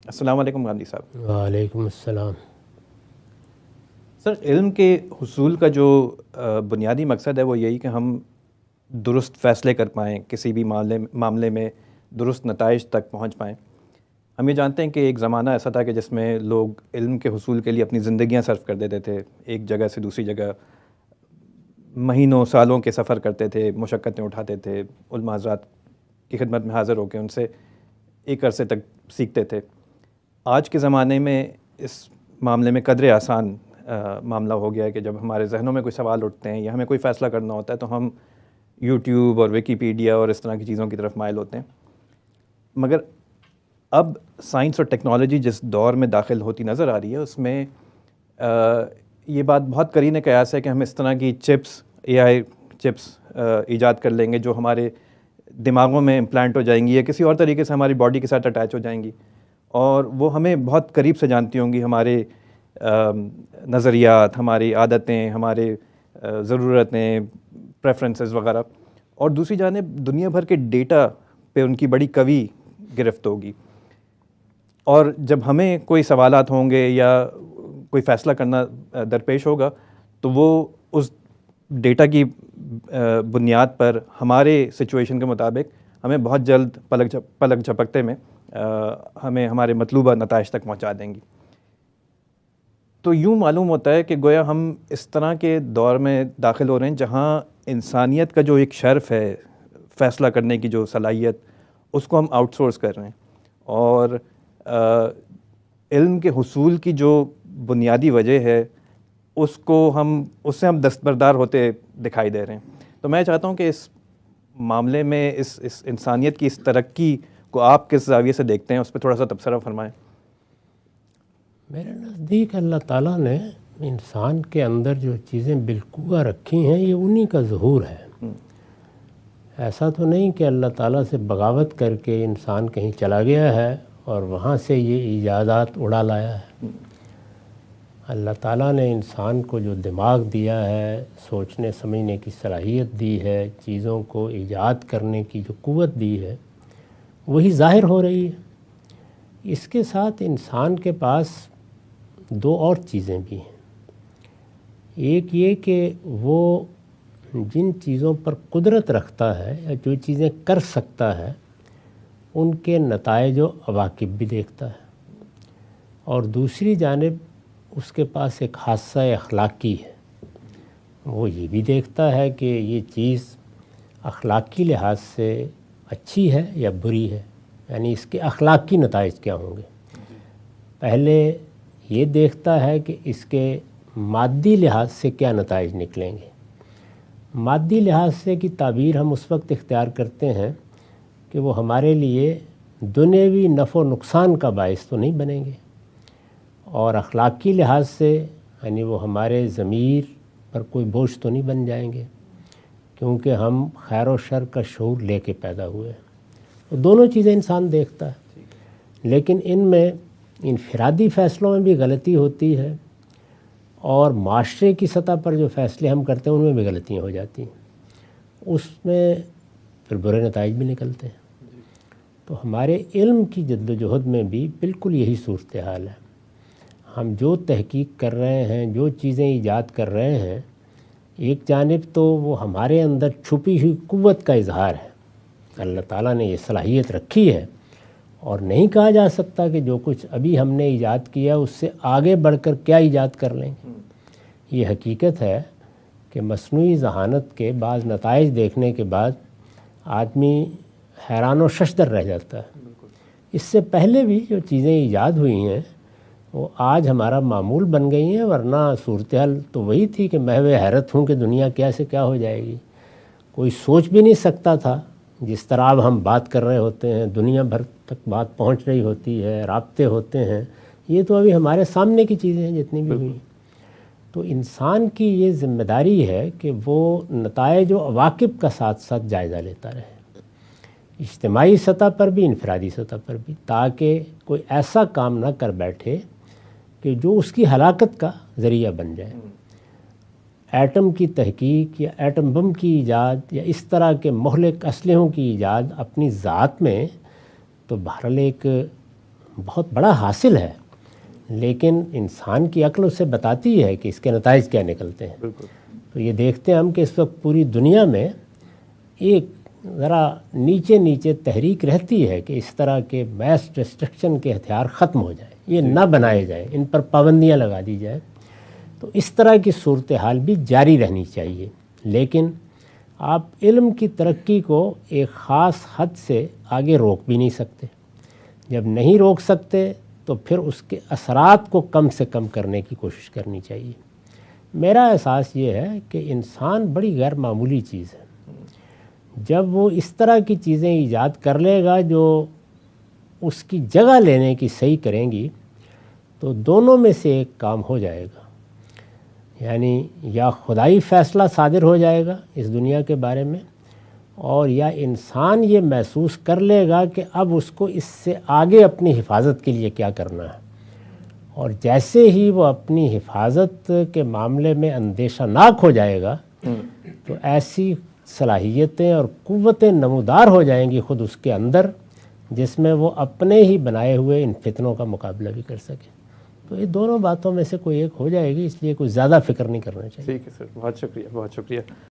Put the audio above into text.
السلام علیکم گاندھی صاحب۔ وعلیکم السلام۔ سر، علم کے حصول کا جو بنیادی مقصد ہے وہ یہی کہ ہم درست فیصلے کر پائیں، کسی بھی معاملے میں درست نتائج تک پہنچ پائیں۔ ہم یہ جانتے ہیں کہ ایک زمانہ ایسا تھا کہ جس میں لوگ علم کے حصول کے لیے اپنی زندگیاں صرف کر دیتے تھے، ایک جگہ سے دوسری جگہ مہینوں سالوں کے سفر کرتے تھے، مشقتیں اٹھاتے تھے، علماء حضرات کی خدمت میں حاضر ہو کے ان سے ایک عرصے تک سیکھتے تھے۔ آج کے زمانے میں اس معاملے میں قدرے آسان معاملہ ہو گیا ہے کہ جب ہمارے ذہنوں میں کوئی سوال اٹھتے ہیں یا ہمیں کوئی فیصلہ کرنا ہوتا ہے تو ہم یوٹیوب اور ویکیپیڈیا اور اس طرح کی چیزوں کی طرف مائل ہوتے ہیں۔ مگر اب سائنس اور ٹیکنالوجی جس دور میں داخل ہوتی نظر آ رہی ہے اس میں یہ بات بہت قرین قیاس ہے کہ ہم اس طرح کی چپس، اے آئی چپس ایجاد کر لیں گے جو ہمارے دماغوں میں امپلانٹ ہو جائیں گی یا کسی اور طریقے سے ہماری باڈی کے ساتھ اٹیچ ہو جائیں گی، اور وہ ہمیں بہت قریب سے جانتی ہوں گی، ہمارے نظریات، ہماری عادتیں، ہمارے ضرورتیں، پریفرنسز وغیرہ، اور دوسری جانب دنیا بھر کے ڈیٹا پہ ان کی بڑی قوی گرفت ہوگی۔ اور جب ہمیں کوئی سوالات ہوں گے یا کوئی فیصلہ کرنا درپیش ہوگا تو وہ اس ڈیٹا کی بنیاد پر ہمارے سچویشن کے مطابق ہمیں بہت جلد پلک جھپکتے میں ہمیں ہمارے مطلوبہ نتائج تک پہنچا دیں گی۔ تو یوں معلوم ہوتا ہے کہ گویا ہم اس طرح کے دور میں داخل ہو رہے ہیں جہاں انسانیت کا جو ایک شرف ہے، فیصلہ کرنے کی جو صلاحیت، اس کو ہم آؤٹ سورس کر رہے ہیں، اور علم کے حصول کی جو بنیادی وجہ ہے اس سے ہم دستبردار ہوتے دکھائی دے رہے ہیں۔ تو میں چاہتا ہوں کہ اس معاملے میں اس انسانیت کی اس ترقی کو آپ کس زاویے سے دیکھتے ہیں، اس پہ تھوڑا سا تبصرہ فرمائیں۔ میرے نزدیک اللہ تعالیٰ نے انسان کے اندر جو چیزیں بالقوہ رکھی ہیں یہ انہی کا ظہور ہے۔ ایسا تو نہیں کہ اللہ تعالیٰ سے بغاوت کر کے انسان کہیں چلا گیا ہے اور وہاں سے یہ ایجادات اڑا لایا ہے۔ اللہ تعالیٰ نے انسان کو جو دماغ دیا ہے، سوچنے سمجھنے کی صلاحیت دی ہے، چیزوں کو ایجاد کرنے کی جو قوت دی ہے، وہی ظاہر ہو رہی ہے۔ اس کے ساتھ انسان کے پاس دو اور چیزیں بھی ہیں۔ ایک یہ کہ وہ جن چیزوں پر قدرت رکھتا ہے یا جو چیزیں کر سکتا ہے ان کے نتائج و عواقب بھی دیکھتا ہے، اور دوسری جانب اس کے پاس ایک حادثہ اخلاقی ہے۔ وہ یہ بھی دیکھتا ہے کہ یہ چیز اخلاقی لحاظ سے اچھی ہے یا بری ہے، یعنی اس کے اخلاقی نتائج کیا ہوں گے۔ پہلے یہ دیکھتا ہے کہ اس کے مادی لحاظ سے کیا نتائج نکلیں گے۔ مادی لحاظ سے کی تعبیر ہم اس وقت اختیار کرتے ہیں کہ وہ ہمارے لیے دنیوی نفع و نقصان کا باعث تو نہیں بنیں گے، اور اخلاقی لحاظ سے یعنی وہ ہمارے ضمیر پر کوئی بوجھ تو نہیں بن جائیں گے، کیونکہ ہم خیر و شر کا شعور لے کے پیدا ہوئے ہیں۔ دونوں چیزیں انسان دیکھتا ہے، لیکن ان میں انفرادی فیصلوں میں بھی غلطی ہوتی ہے، اور معاشرے کی سطح پر جو فیصلے ہم کرتے ہیں ان میں بھی غلطیاں ہو جاتی ہیں، اس میں پھر برے نتائج بھی نکلتے ہیں۔ تو ہمارے علم کی جد و جہد میں بھی بالکل یہی صورتحال ہے۔ ہم جو تحقیق کر رہے ہیں، جو چیزیں ایجاد کر رہے ہیں، ایک جانب تو وہ ہمارے اندر چھپی ہوئی قوت کا اظہار ہے۔ اللہ تعالیٰ نے یہ صلاحیت رکھی ہے، اور نہیں کہا جا سکتا کہ جو کچھ ابھی ہم نے ایجاد کیا اس سے آگے بڑھ کر کیا ایجاد کر لیں گے۔ یہ حقیقت ہے کہ مصنوعی ذہانت کے بعض نتائج دیکھنے کے بعد آدمی حیران و ششدر رہ جاتا ہے۔ اس سے پہلے بھی جو چیزیں ایجاد ہوئی ہیں وہ آج ہمارا معمول بن گئی ہیں، ورنہ صورتحال تو وہی تھی کہ محو حیرت ہوں کہ دنیا کیا سے کیا ہو جائے گی۔ کوئی سوچ بھی نہیں سکتا تھا، جس طرح اب ہم بات کر رہے ہوتے ہیں، دنیا بھر تک بات پہنچ رہی ہوتی ہے، رابطے ہوتے ہیں، یہ تو ابھی ہمارے سامنے کی چیزیں ہیں جتنی بھی ہوئی۔ تو انسان کی یہ ذمہ داری ہے کہ وہ نتائج و عواقب کا ساتھ ساتھ جائزہ لیتا رہے، اجتماعی سطح پر بھی، انفرادی سطح پر بھی، تاکہ کوئی ایسا کام نہ کر بیٹھے کہ جو اس کی ہلاکت کا ذریعہ بن جائے۔ ایٹم کی تحقیق یا ایٹم بم کی ایجاد یا اس طرح کے مہلک اسلحوں کی ایجاد اپنی ذات میں تو بہرحال ایک بہت بڑا حاصل ہے، لیکن انسان کی عقل اسے بتاتی ہے کہ اس کے نتائج کیا نکلتے ہیں۔ بالکل۔ تو یہ دیکھتے ہیں ہم کہ اس وقت پوری دنیا میں ایک ذرا نیچے نیچے تحریک رہتی ہے کہ اس طرح کے میس ڈسٹرکشن کے ہتھیار ختم ہو جائیں، یہ نہ بنائے جائیں، ان پر پابندیاں لگا دی جائیں۔ تو اس طرح کی صورتحال بھی جاری رہنی چاہیے، لیکن آپ علم کی ترقی کو ایک خاص حد سے آگے روک بھی نہیں سکتے۔ جب نہیں روک سکتے تو پھر اس کے اثرات کو کم سے کم کرنے کی کوشش کرنی چاہیے۔ میرا احساس یہ ہے کہ انسان بڑی غیر معمولی چیز ہے۔ جب وہ اس طرح کی چیزیں ایجاد کر لے گا جو اس کی جگہ لینے کی صحیح کریں گی، تو دونوں میں سے ایک کام ہو جائے گا، یعنی یا خدائی فیصلہ صادر ہو جائے گا اس دنیا کے بارے میں، اور یا انسان یہ محسوس کر لے گا کہ اب اس کو اس سے آگے اپنی حفاظت کے لیے کیا کرنا ہے، اور جیسے ہی وہ اپنی حفاظت کے معاملے میں اندیشہ ناک ہو جائے گا تو ایسی صلاحیتیں اور قوتیں نمودار ہو جائیں گی خود اس کے اندر، جس میں وہ اپنے ہی بنائے ہوئے ان فتنوں کا مقابلہ بھی کر سکے۔ تو یہ دونوں باتوں میں سے کوئی ایک ہو جائے گی، اس لیے کوئی زیادہ فکر نہیں کرنا چاہیے۔ ٹھیک ہے سر، بہت شکریہ، بہت شکریہ۔